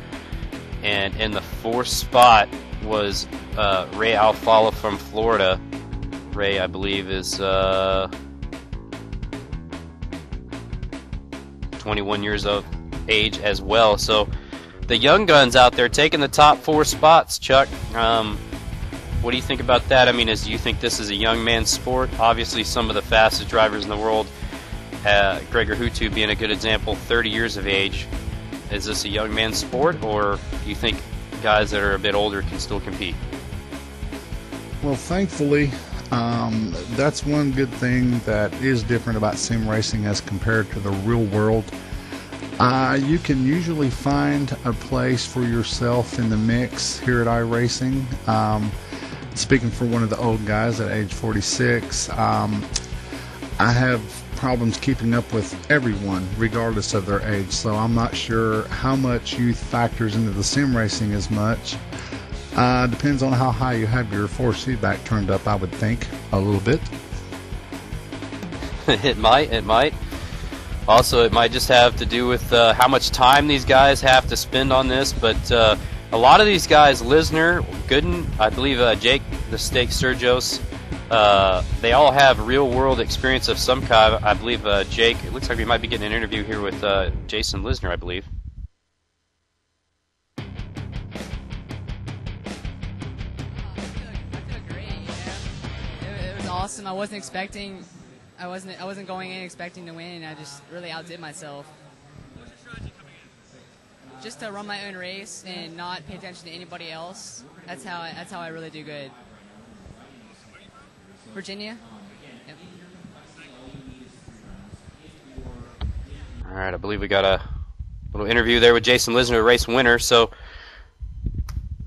And in the fourth spot was Ray Alfala from Florida. Ray, I believe, is 21 years of age as well. So the young guns out there taking the top 4 spots, Chuck. What do you think about that? I mean, do you think this is a young man's sport? Obviously, some of the fastest drivers in the world, Gregor Hutu being a good example, 30 years of age. Is this a young man's sport, or do you think guys that are a bit older can still compete? Well, thankfully, that's one good thing that is different about sim racing as compared to the real world. You can usually find a place for yourself in the mix here at iRacing. Speaking for one of the old guys at age 46, I have problems keeping up with everyone regardless of their age, so I'm not sure how much youth factors into the sim racing as much. Depends on how high you have your force feedback turned up, I would think. A little bit. It might. Also, it might just have to do with how much time these guys have to spend on this, but a lot of these guys, Lisner, Gooden, I believe Jake the Steak Sturgis, they all have real-world experience of some kind. I believe Jake, it looks like we might be getting an interview here with Jason Lisner, I believe. I feel great, it was awesome. I wasn't going in expecting to win, and I just really outdid myself. What's your strategy coming in? Just to run my own race and not pay attention to anybody else. That's how I really do good. Virginia. Yep. All right, I believe we got a little interview there with Jason Lisner, race winner. So,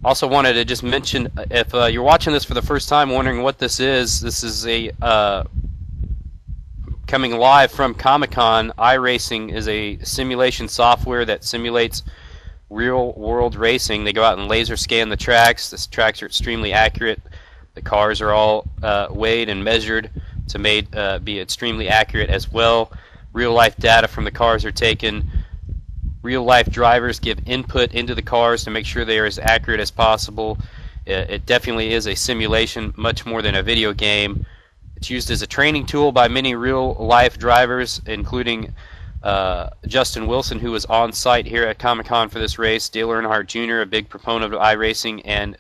also wanted to just mention, if you're watching this for the first time, wondering what this is a coming live from Comic-Con. iRacing is a simulation software that simulates real-world racing. They go out and laser scan the tracks. The tracks are extremely accurate. The cars are all weighed and measured to be extremely accurate as well. Real-life data from the cars are taken. Real-life drivers give input into the cars to make sure they are as accurate as possible. It definitely is a simulation, much more than a video game. It's used as a training tool by many real-life drivers, including Justin Wilson, who was on site here at Comic-Con for this race, Dale Earnhardt Jr., a big proponent of iRacing, and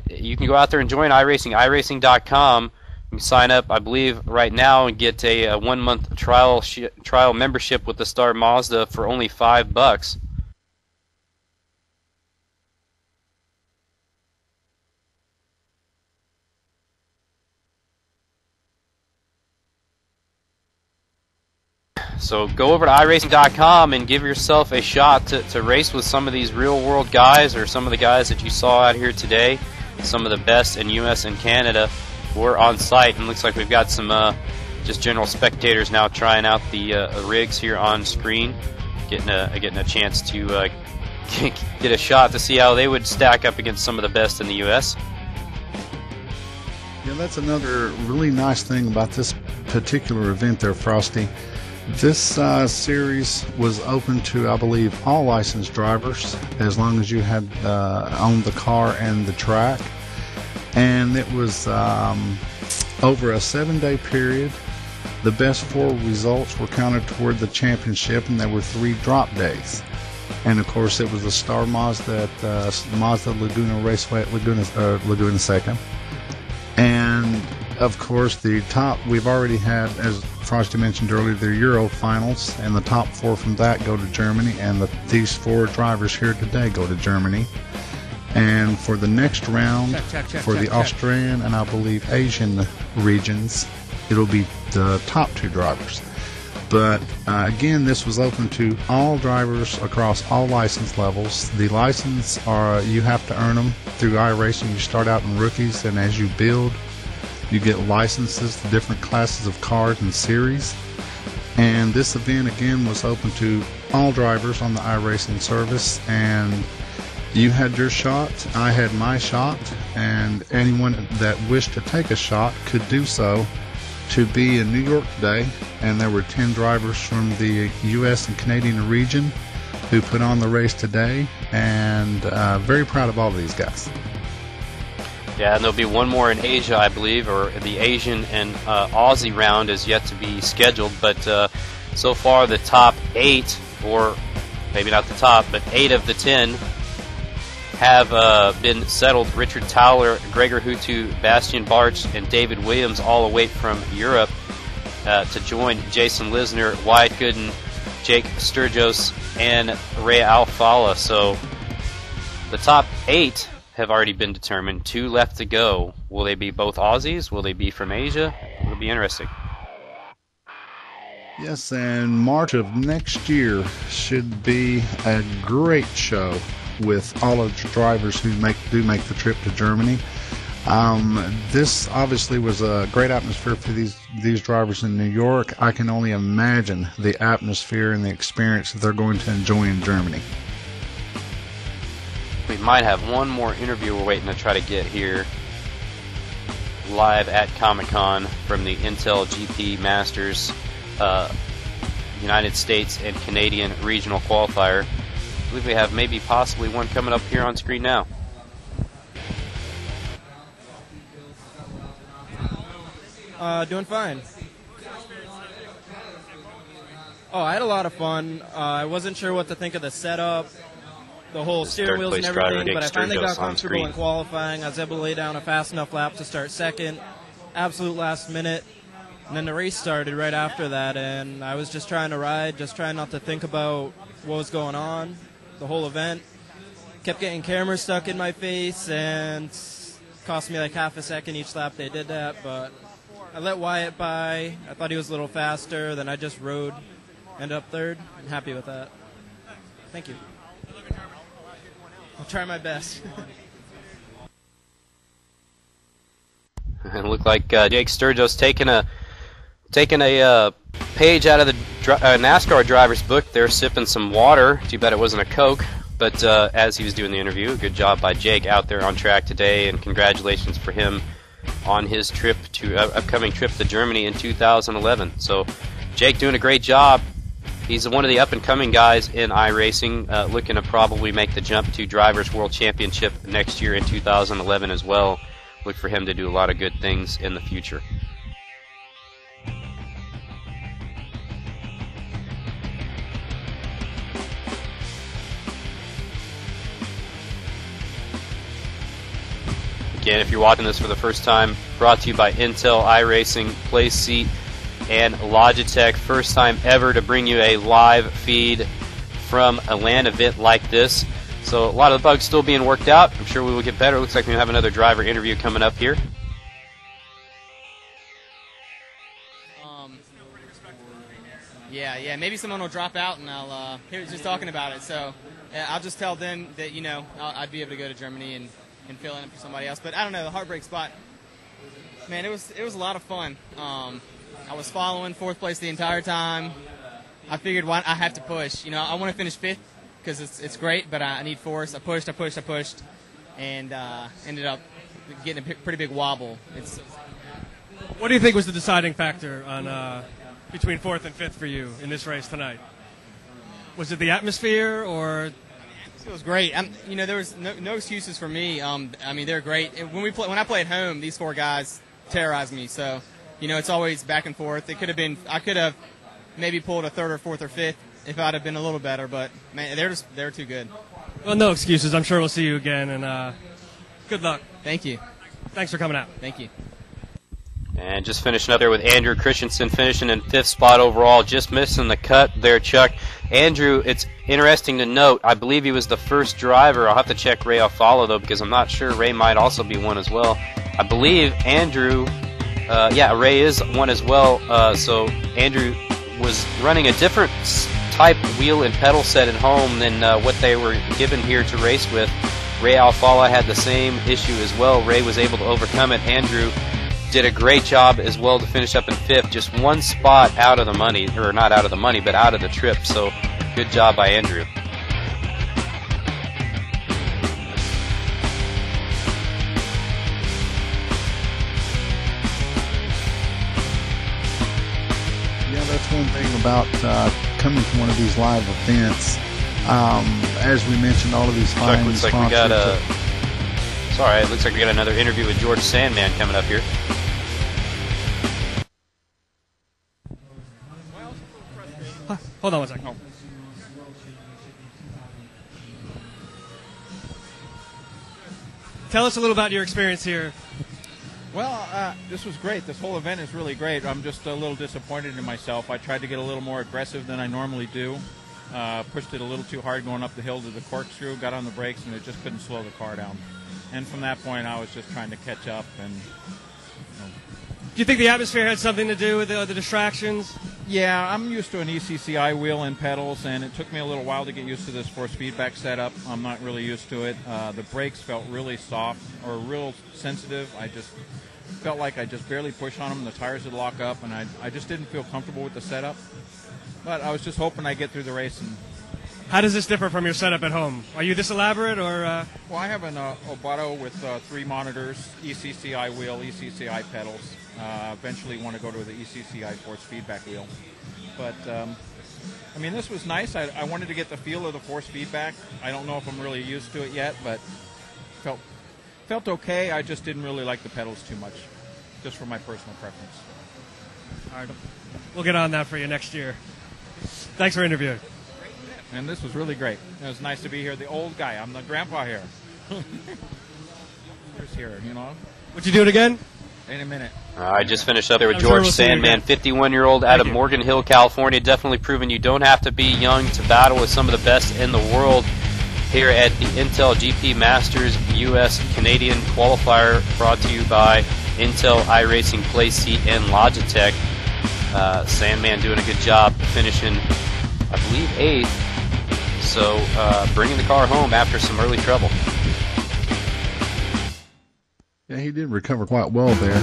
you can go out there and join iRacing, iRacing.com. You can sign up, I believe, right now and get a 1-month trial membership with the Star Mazda for only $5. So go over to iRacing.com and give yourself a shot to race with some of these real-world guys, or some of the guys that you saw out here today. Some of the best in U.S. and Canada were on site, and looks like we've got some just general spectators now trying out the rigs here on screen, getting a chance to get a shot to see how they would stack up against some of the best in the U.S. Yeah, that's another really nice thing about this particular event there, Frosty. This series was open to, I believe, all licensed drivers, as long as you had owned the car and the track. And it was over a 7-day period. The best 4 results were counted toward the championship, and there were 3 drop days. And of course, it was the Star Mazda at Mazda Laguna Raceway at Laguna Seca. And of course, the top, we've already had, as Frosty mentioned earlier, the Euro finals, and the top 4 from that go to Germany, and these 4 drivers here today go to Germany. And for the next round, for the Australian and I believe Asian regions, it'll be the top 2 drivers. But again, this was open to all drivers across all license levels. The license you have to earn them through iRacing. You start out in rookies, and as you build, you get licenses to different classes of cars and series. And this event again was open to all drivers on the iRacing service, and you had your shot, I had my shot, and anyone that wished to take a shot could do so to be in New York today. And there were 10 drivers from the U.S. and Canadian region who put on the race today, and very proud of all of these guys. Yeah, and there'll be one more in Asia, I believe, or the Asian and Aussie round is yet to be scheduled. But so far, the top 8, or maybe not the top, but 8 of the 10 have been settled. Richard Towler, Gregor Hutu, Bastian Bartsch, and David Williams all await from Europe to join Jason Lisner, Wyatt Gooden, Jake Sturgis, and Ray Alfala. So the top 8 have already been determined. 2 left to go. Will they be both Aussies? Will they be from Asia? It'll be interesting. Yes, and March of next year should be a great show with all of the drivers who do make the trip to Germany. This obviously was a great atmosphere for these drivers in New York. I can only imagine the atmosphere and the experience that they're going to enjoy in Germany. we might have one more interview we're waiting to try to get here live at Comic-Con from the Intel GP Masters United States and Canadian regional qualifier. I believe we have maybe possibly one coming up here on screen now. Doing fine. Oh, I had a lot of fun. I wasn't sure what to think of the setup, the whole steering wheels and everything, but I finally got comfortable in qualifying. I was able to lay down a fast enough lap to start second, absolute last minute, and then the race started right after that, and I was just trying to ride, just trying not to think about what was going on, the whole event. Kept getting cameras stuck in my face, and cost me like half a second each lap they did that, but I let Wyatt by. I thought he was a little faster, then I just rode. Ended up third. I'm happy with that. Thank you. I'll try my best. It looked like Jake Sturgis taking a page out of the NASCAR driver's book. They're sipping some water. Too bad it wasn't a Coke. But as he was doing the interview, good job by Jake out there on track today, and congratulations for him on his trip to upcoming trip to Germany in 2011. So Jake doing a great job. He's one of the up-and-coming guys in iRacing, looking to probably make the jump to Drivers' World Championship next year in 2011 as well. Look for him to do a lot of good things in the future. Again, if you're watching this for the first time, brought to you by Intel iRacing, Place Seat, and Logitech. First time ever to bring you a live feed from a LAN event like this. So a lot of the bugs still being worked out. I'm sure we will get better. Looks like we have another driver interview coming up here. Yeah, maybe someone will drop out and I'll he was just talking about it. So I'll just tell them that, I'd be able to go to Germany and fill in for somebody else. But I don't know, the heartbreak spot, man, it was a lot of fun. I was following fourth place the entire time. I figured I have to push. I want to finish fifth because it's great, but I need fourth. I pushed, and ended up getting a pretty big wobble. What do you think was the deciding factor on between fourth and fifth for you in this race tonight? Was it the atmosphere or? It was great. There was no excuses for me. They're great. When I play at home, these four guys terrorize me. So, it's always back and forth. I could have maybe pulled a third or fourth or fifth if I'd have been a little better. But man, they're too good. Well, no excuses. I'm sure we'll see you again, and good luck. Thank you. Thanks for coming out. Thank you. And just finishing up there with Andrew Christensen, finishing in fifth spot overall, just missing the cut there, Chuck. Andrew, it's interesting to note, I believe he was the first driver. I'll have to check Ray Alfalo, though, because I'm not sure. Ray might also be one as well. I believe Andrew, Ray is one as well. So Andrew was running a different type wheel and pedal set at home than what they were given here to race with. Ray Alfalo had the same issue as well. Ray was able to overcome it. Andrew did a great job as well to finish up in fifth, just one spot out of the money, or not out of the money, but out of the trip. So good job by Andrew. Yeah, that's one thing about coming to one of these live events. As we mentioned, all of these fine looks like we got it looks like we got another interview with George Sandman coming up here. Hold on one second. Tell us a little about your experience here. Well, this was great. This whole event is really great. I'm just a little disappointed in myself. I tried to get a little more aggressive than I normally do. Pushed it a little too hard going up the hill to the corkscrew, got on the brakes, and it just couldn't slow the car down. And from that point, I was just trying to catch up. And Do you think the atmosphere had something to do with the distractions? Yeah, I'm used to an ECCI wheel and pedals, and it took me a little while to get used to this force feedback setup. I'm not really used to it. The brakes felt really soft or real sensitive. I just felt like I just barely pushed on them. The tires would lock up, and I just didn't feel comfortable with the setup. But I was just hoping I'd get through the race. And How does this differ from your setup at home? Are you this elaborate, or? Well, I have an Obato with 3 monitors, ECCI wheel, ECCI pedals. Eventually want to go to the ECCI force feedback wheel. But, I mean, this was nice. I wanted to get the feel of the force feedback. I don't know if I'm really used to it yet, but felt okay. I just didn't really like the pedals too much, just for my personal preference. All right. We'll get on that for you next year. Thanks for interviewing. And this was really great. It was nice to be here. The old guy. I'm the grandpa here. Just here, you know. Would you do it again? In a minute. I just finished up there with George Sandman, 51-year-old out of Morgan Hill, California. Definitely proving you don't have to be young to battle with some of the best in the world here at the Intel GP Masters US Canadian Qualifier, brought to you by Intel iRacing Playseat and Logitech. Sandman doing a good job finishing, I believe, 8th. So bringing the car home after some early trouble. Yeah, he did recover quite well there.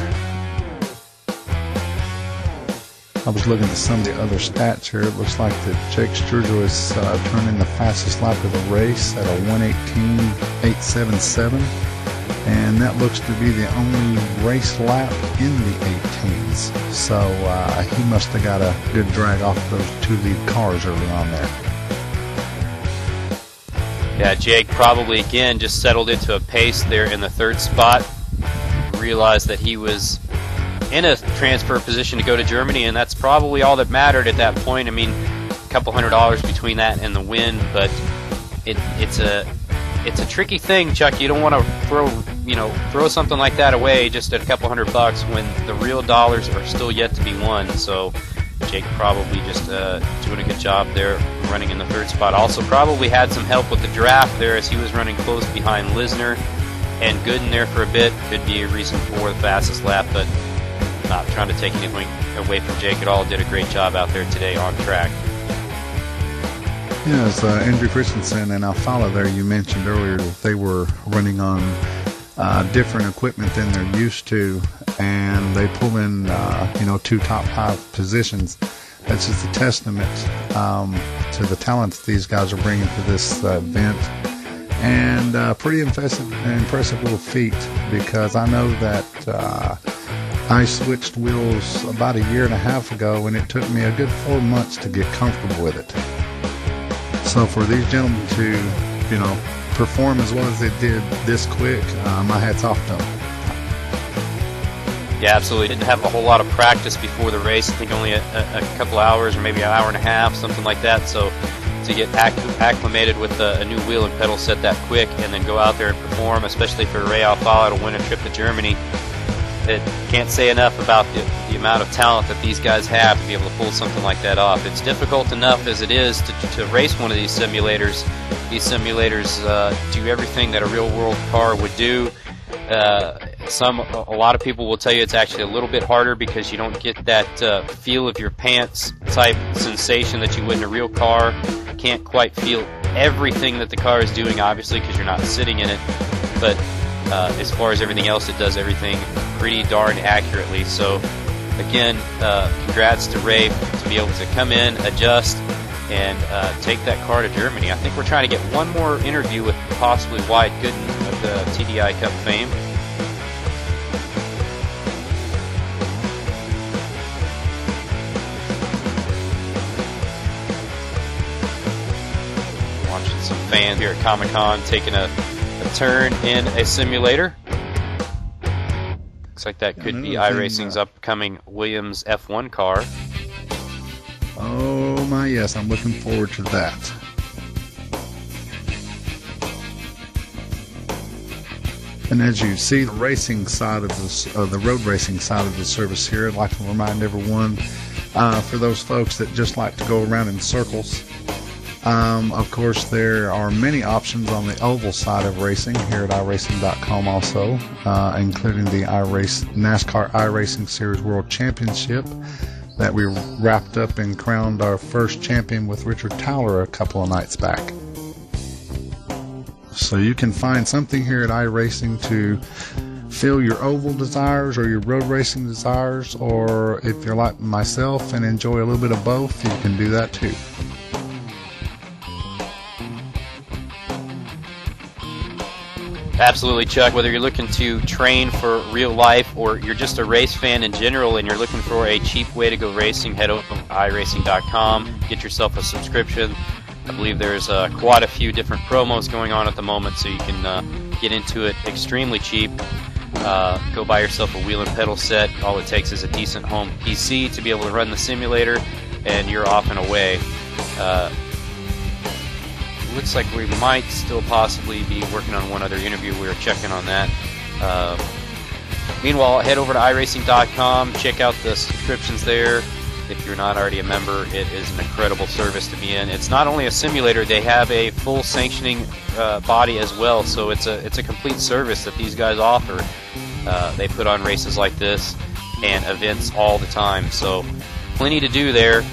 I was looking at some of the other stats here. It looks like that Jake Sturgill is turning the fastest lap of the race at a 1:18.877, and that looks to be the only race lap in the 18s. So he must have got a good drag off those 2 lead cars early on there. Yeah, Jake probably again just settled into a pace there in the 3rd spot. Realized that he was in a transfer position to go to Germany, and that's probably all that mattered at that point. I mean, a couple $100 between that and the win, but it's a tricky thing, Chuck. You don't want to throw something like that away just at a couple $100 when the real dollars are still yet to be won. So Jake probably just doing a good job there, running in the 3rd spot. Also probably had some help with the draft there as he was running close behind Lisner and Gooden there for a bit. Could be a reason for the fastest lap, but not trying to take anything away from Jake at all. Did a great job out there today on track. Yeah, as Andrew Christensen and Alfala there, you mentioned earlier that they were running on different equipment than they're used to, and they pull in 2 top 5 positions. That's just a testament to the talent that these guys are bringing to this event. And pretty impressive little feat, because I know that I switched wheels about a year and a half ago, and it took me a good 4 months to get comfortable with it. So for these gentlemen to, perform as well as they did this quick, my hat's off to them. Yeah, absolutely. Didn't have a whole lot of practice before the race. I think only a couple hours or maybe an hour and a half, something like that. So to get acclimated with a new wheel and pedal set that quick and then go out there and perform, especially for Ray Alfala to win a trip to Germany, it can't say enough about the amount of talent that these guys have to be able to pull something like that off. It's difficult enough as it is to race one of these simulators. These simulators do everything that a real-world car would do. A lot of people will tell you it's actually a little bit harder because you don't get that feel of your pants type sensation that you would in a real car. Can't quite feel everything that the car is doing, obviously, because you're not sitting in it. But as far as everything else, it does everything pretty darn accurately. So, again, congrats to Ray to be able to come in, adjust, and take that car to Germany. I think we're trying to get one more interview with possibly Wyatt Gooden of the TDI Cup fame. Watching some fans here at Comic-Con taking a turn in a simulator. Looks like that could be iRacing's upcoming Williams F1 car. Oh my, yes, I'm looking forward to that. And as you see the racing side of this, the road racing side of the service here, I'd like to remind everyone, for those folks that just like to go around in circles, of course there are many options on the oval side of racing here at iRacing.com also, including the NASCAR iRacing Series World Championship that we wrapped up and crowned our first champion with Richard Towler a couple of nights back. So you can find something here at iRacing to fill your oval desires or your road racing desires, or if you're like myself and enjoy a little bit of both, you can do that too. Absolutely, Chuck. Whether you're looking to train for real life or you're just a race fan in general and you're looking for a cheap way to go racing, head over to iRacing.com, get yourself a subscription. I believe there's quite a few different promos going on at the moment, so you can get into it extremely cheap. Go buy yourself a wheel and pedal set. All it takes is a decent home PC to be able to run the simulator, and you're off and away. Looks like we might still possibly be working on one other interview. We were checking on that. Meanwhile, head over to iRacing.com, check out the subscriptions there. If you're not already a member, it is an incredible service to be in. It's not only a simulator, they have a full sanctioning body as well, so it's a complete service that these guys offer. They put on races like this and events all the time, so plenty to do there.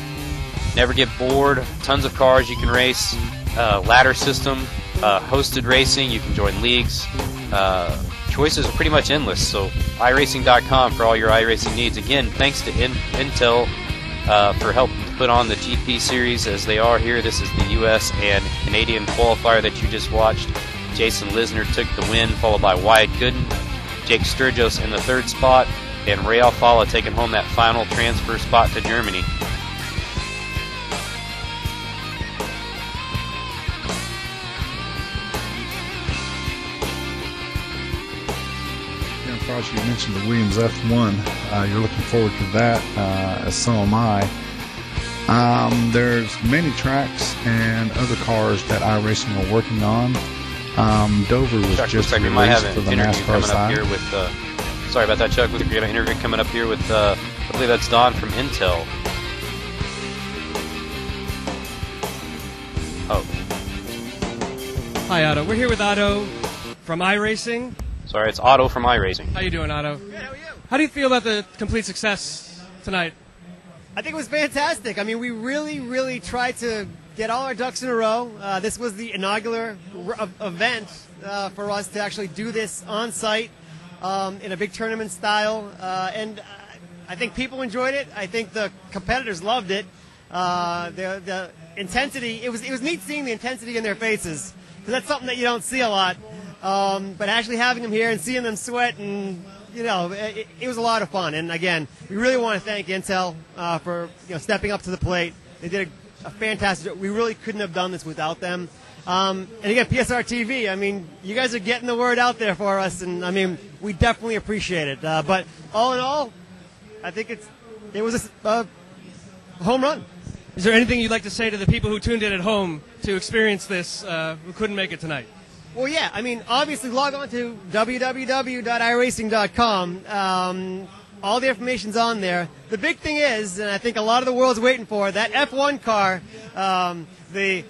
Never get bored. Tons of cars you can race. Ladder system, hosted racing, you can join leagues. Choices are pretty much endless, so iRacing.com for all your iRacing needs. Again, thanks to Intel for helping to put on the GP series as they are here. This is the U.S. and Canadian qualifier that you just watched. Jason Lisner took the win, followed by Wyatt Gooden, Jake Sturgis in the third spot, and Ray Alfala taking home that final transfer spot to Germany. You mentioned the Williams F1. You're looking forward to that, as so am I. There's many tracks and other cars that iRacing are working on. Dover was Chuck, just looks like we released might have for an the interview NASCAR coming side. up here with. Sorry about that, Chuck. We're going to interview coming up here with. I believe that's Don from Intel. Oh. Hi, Otto. We're here with Otto from iRacing. Sorry, it's Otto from iRacing. How you doing, Otto? Good, how are you? How do you feel about the complete success tonight? I think it was fantastic. I mean, we really tried to get all our ducks in a row. This was the inaugural event for us to actually do this on site in a big tournament style, and I think people enjoyed it. I think the competitors loved it. The intensity, it was neat seeing the intensity in their faces, because that's something that you don't see a lot. But actually having them here and seeing them sweat, and it was a lot of fun. And again, we really want to thank Intel for stepping up to the plate. They did a fantastic job. We really couldn't have done this without them. And again, PSR TV. I mean, you guys are getting the word out there for us, and I mean, we definitely appreciate it. But all in all, I think it was a home run. Is there anything you'd like to say to the people who tuned in at home to experience this who couldn't make it tonight? Well, yeah, I mean, obviously log on to www.iracing.com. All the information's on there. The big thing is, and I think a lot of the world's waiting for, that F1 car, the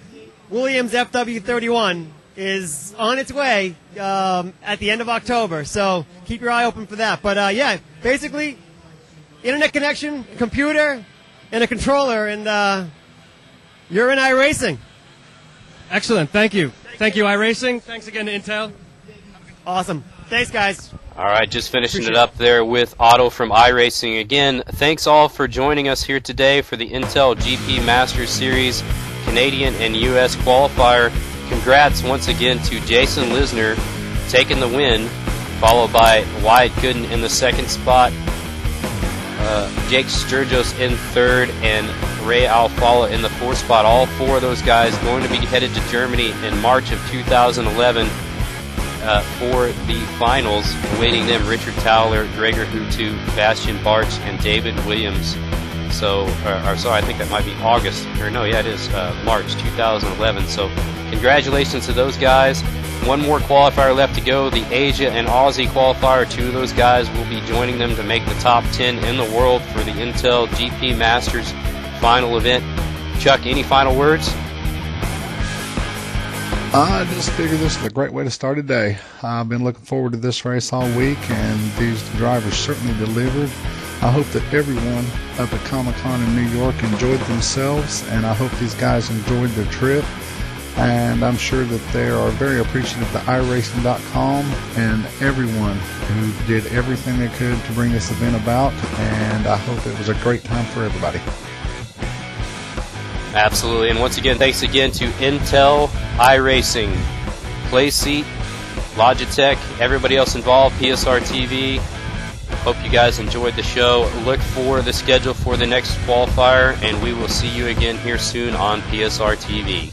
Williams FW31, is on its way at the end of October. So keep your eye open for that. But, yeah, basically, internet connection, computer, and a controller, and you're in iRacing. Excellent. Thank you. Thank you, iRacing. Thanks again to Intel. Awesome. Thanks, guys. All right, just finishing it up there with Otto from iRacing. Again, thanks all for joining us here today for the Intel GP Masters Series Canadian and U.S. qualifier. Congrats once again to Jason Lisner taking the win, followed by Wyatt Gooden in the second spot, Jake Sturgis in third, and Ray Alfala in the fourth spot. All four of those guys going to be headed to Germany in March of 2011 for the finals. Awaiting them, Richard Towler, Gregor Hutu, Bastian Bartsch, and David Williams. So, sorry, I think that might be August. Or no, yeah, it is March 2011. So, congratulations to those guys. One more qualifier left to go, the Asia and Aussie qualifier. Two of those guys will be joining them to make the top 10 in the world for the Intel GP Masters final event. Chuck, any final words? I just figure this is a great way to start a day. I've been looking forward to this race all week, and these drivers certainly delivered. I hope that everyone up at Comic-Con in New York enjoyed themselves, and I hope these guys enjoyed their trip. And I'm sure that they are very appreciative to iRacing.com and everyone who did everything they could to bring this event about, and I hope it was a great time for everybody. Absolutely, and once again, thanks again to Intel iRacing. Play seat Logitech, everybody else involved, PSR TV. Hope you guys enjoyed the show. Look for the schedule for the next qualifier, and we will see you again here soon on PSR TV.